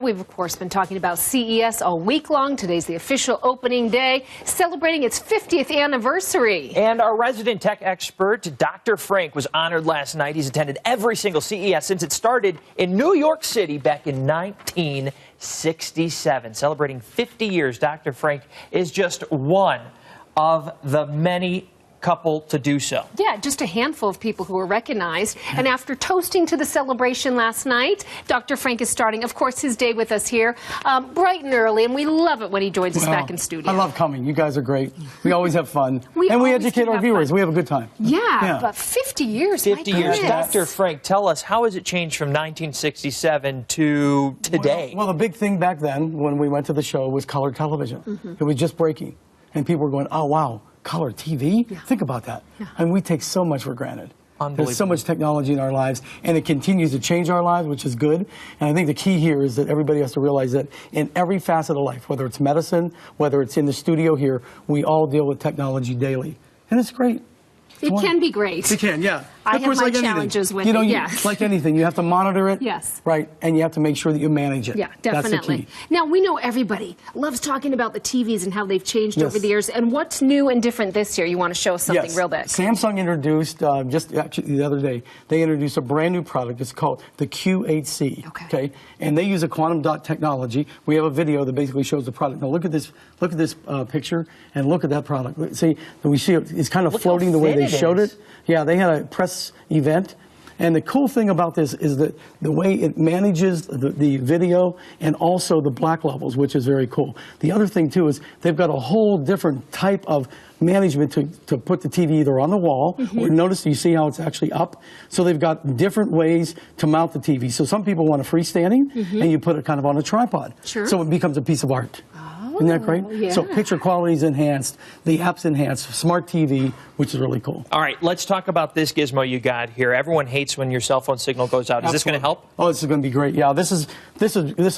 We've, of course, been talking about CES all week long. Today's the official opening day, celebrating its 50th anniversary. And our resident tech expert, Dr. Frank, was honored last night. He's attended every single CES since it started in New York City back in 1967. Celebrating 50 years, Dr. Frank is just one of the many couple to do so. Yeah, just a handful of people who were recognized. And after toasting to the celebration last night, Dr. Frank is starting, of course, his day with us here bright and early, and we love it when he joins us back in studio. I love coming. You guys are great. We always have fun. And we educate our viewers. We have a good time. Yeah, but 50 years. 50 years. Dr. Frank, tell us, how has it changed from 1967 to today? Well, the big thing back then when we went to the show was color television. It was just breaking. And people were going, oh, wow. Color TV? Yeah. Think about that. Yeah. And we take so much for granted. There's so much technology in our lives, and it continues to change our lives, which is good. And I think the key here is that everybody has to realize that in every facet of life, whether it's medicine, whether it's in the studio here, we all deal with technology daily. And it's great. It can be great. It can, yeah. I have my challenges with it, yes. Like anything, you have to monitor it. Yes. Right, and you have to make sure that you manage it. Yeah, definitely. That's the key. Now, we know everybody loves talking about the TVs and how they've changed over the years. And what's new and different this year? You want to show us something real big. Samsung introduced, just actually the other day, they introduced a brand new product. It's called the Q8C. Okay. And they use a quantum dot technology. We have a video that basically shows the product. Now, look at this picture and look at that product. See, we see it's kind of floating the way they showed it. Yeah, they had a press event, and the cool thing about this is that the way it manages the video and also the black levels, which is very cool. The other thing, too, is they've got a whole different type of management to put the TV either on the wall, or notice you see how it's actually up. So they've got different ways to mount the TV. So some people want a freestanding, and you put it kind of on a tripod. Sure. So it becomes a piece of art. Isn't that great? Yeah. So picture quality is enhanced, the app's enhanced, smart TV, which is really cool. All right, let's talk about this gizmo you got here. Everyone hates when your cell phone signal goes out. Is this going to help? Oh, this is going to be great. Yeah, this is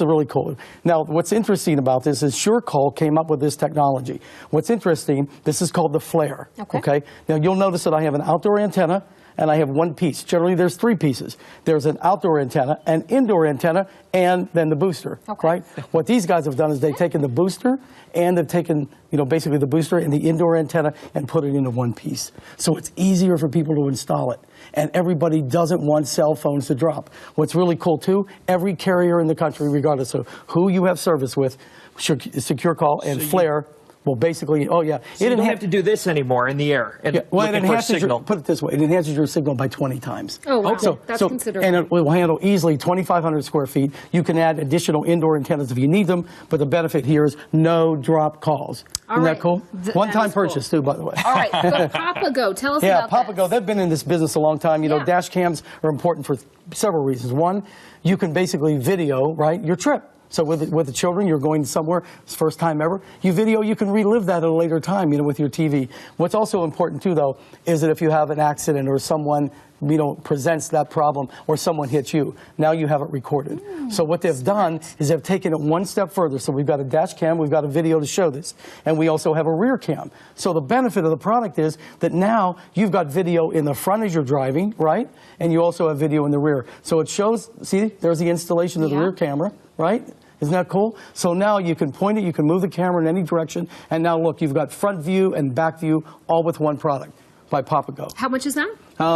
really cool. Now, what's interesting about this is SureCall came up with this technology. What's interesting, this is called the Flare. Okay. Now, you'll notice that I have an outdoor antenna, and I have one piece. Generally, there's three pieces. There's an outdoor antenna, an indoor antenna, and then the booster, right? What these guys have done is they've taken the booster, and they've taken, basically the booster and the indoor antenna and put it into one piece. So it's easier for people to install it. And everybody doesn't want cell phones to drop. What's really cool, too, every carrier in the country, regardless of who you have service with, Secure Call and Flare, well, basically, so you don't have to do this anymore in the air. And well, it enhances put it this way, it enhances your signal by 20 times. Oh, wow. That's considerable. And it will handle easily 2,500 square feet. You can add additional indoor antennas if you need them, but the benefit here is no drop calls. Isn't that cool? One-time purchase, too, by the way. All right, so Papago, tell us about Papago, they've been in this business a long time. Dash cams are important for several reasons. One, you can basically video, your trip. So with the children, you're going somewhere, it's the first time ever. You video, you can relive that at a later time, with your TV. What's also important, too, though, is that if you have an accident or someone, presents that problem or someone hits you, now you have it recorded. So what they've done is they've taken it one step further. So we've got a dash cam, we've got a video to show this, and we also have a rear cam. So the benefit of the product is that now you've got video in the front as you're driving, right? And you also have video in the rear. So it shows, see, there's the installation of the rear camera, right? Isn't that cool? So now you can point it, you can move the camera in any direction, and now look, you've got front view and back view all with one product by Papago. How much is that?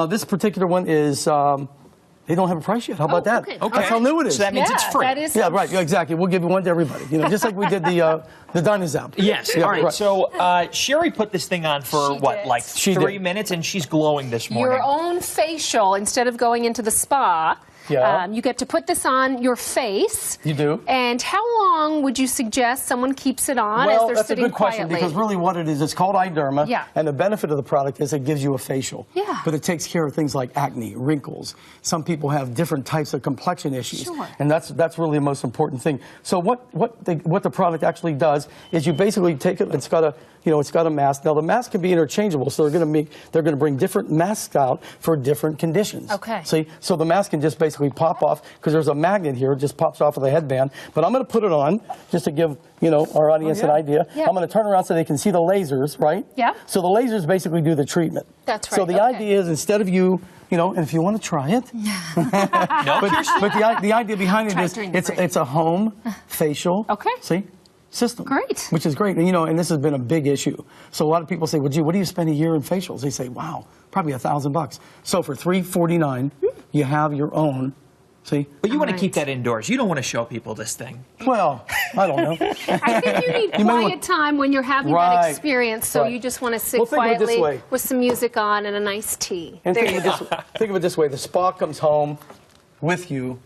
This particular one is, they don't have a price yet. How about that? Okay. That's how new it is. So that means it's free. That is right, exactly. We'll give you one to everybody. just like we did the Dynazap. Yes. All right. So Sherry put this thing on for like 3 minutes, and she's glowing this morning. Your own facial, instead of going into the spa. You get to put this on your face. You do. And how long would you suggest someone keeps it on as they're sitting quietly? Well, that's a good question, because really what it is, it's called iDerma. And the benefit of the product is it gives you a facial. But it takes care of things like acne, wrinkles. Some people have different types of complexion issues. And that's really the most important thing. So what the product actually does is you basically take it, it's got a mask. Now the mask can be interchangeable, so they're going to bring different masks out for different conditions. See, so the mask can just basically pop off because there's a magnet here. It just pops off of the headband. But I'm going to put it on just to give our audience an idea. I'm going to turn around so they can see the lasers, right? So the lasers basically do the treatment. That's right. So the idea is instead of you You know, and if you want to try it. No, but the idea behind it Try is during the break. it's a home facial system. Great. Which is great. And, you know, and this has been a big issue. So a lot of people say, well, gee, what do you spend a year in facials? They say, wow, probably $1,000. So for $349, you have your own. See? But you want to keep that indoors. You don't want to show people this thing. Well, I don't know. I think you need quiet time when you're having that experience, so you just want to sit quietly with some music on and a nice tea. And think of it this way. The spa comes home with you,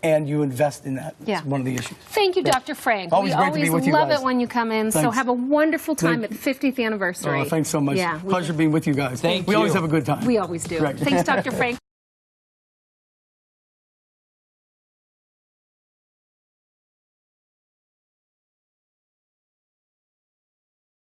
and you invest in that. Yeah. It's one of the issues. Thank you, Dr. Frank. Always we great always to be with you love guys. it when you come in, so Thanks. have a wonderful time at the 50th anniversary. Oh, thanks so much. Yeah, Pleasure being with you guys. Thank we you. always have a good time. We always do. Right. Thanks, Dr. Frank.